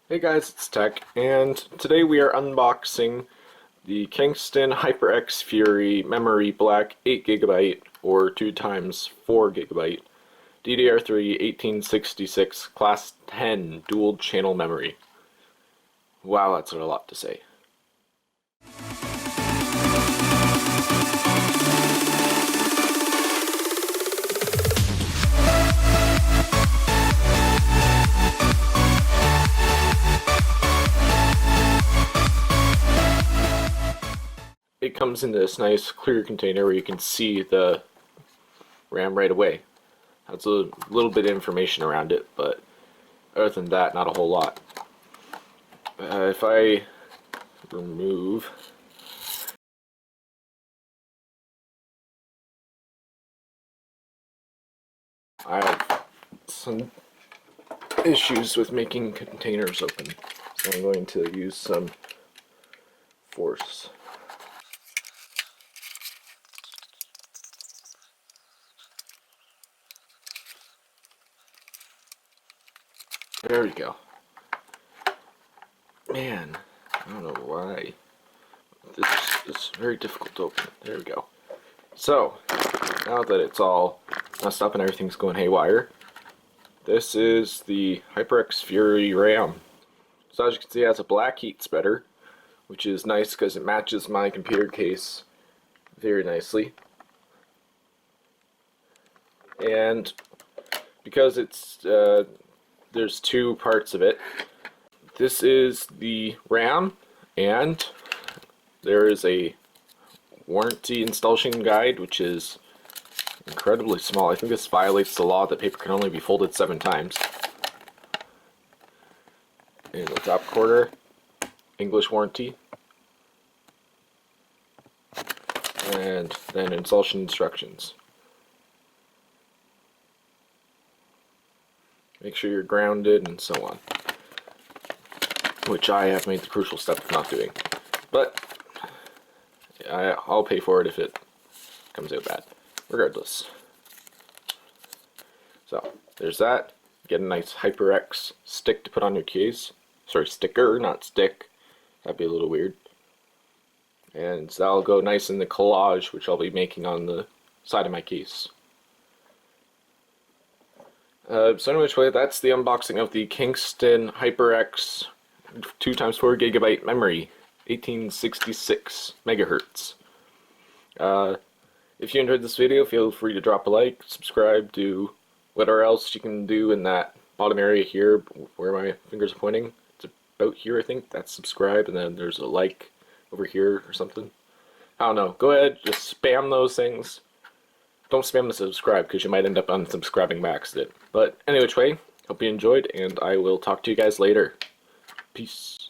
Hey guys, it's Tech, and today we are unboxing the Kingston HyperX Fury Memory Black 8GB or 2 times 4GB DDR3 1866 Class 10 dual channel memory. Wow, that's a lot to say. It comes in this nice clear container where you can see the RAM right away. That's a little bit of information around it, but other than that, not a whole lot. If I remove I have some issues with making containers open, so I'm going to use some force. There we go. Man, I don't know why. This is very difficult to open. There we go. So, now that it's all messed up and everything's going haywire, this is the HyperX Fury RAM. So as you can see, it has a black heat spreader, which is nice because it matches my computer case very nicely. And because it's there's two parts of it. This is the RAM, and there is a warranty installation guide, which is incredibly small. I think this violates the law that paper can only be folded 7 times. In the top quarter, English warranty, and then installation instructions. Make sure you're grounded and so on, which I have made the crucial step of not doing. But I'll pay for it if it comes out bad, regardless. So there's that. Get a nice HyperX stick to put on your case. Sorry, sticker, not stick. That'd be a little weird. And that'll go nice in the collage, which I'll be making on the side of my case. So anyway, that's the unboxing of the Kingston HyperX 2 times 4GB memory, 1866 megahertz. If you enjoyed this video, feel free to drop a like, subscribe, do whatever else you can do in that bottom area here where my fingers are pointing. It's about here, I think. That's subscribe, and then there's a like over here or something. I don't know. Go ahead, just spam those things. Don't spam the subscribe because you might end up unsubscribing by accident. But anyway, hope you enjoyed, and I will talk to you guys later. Peace.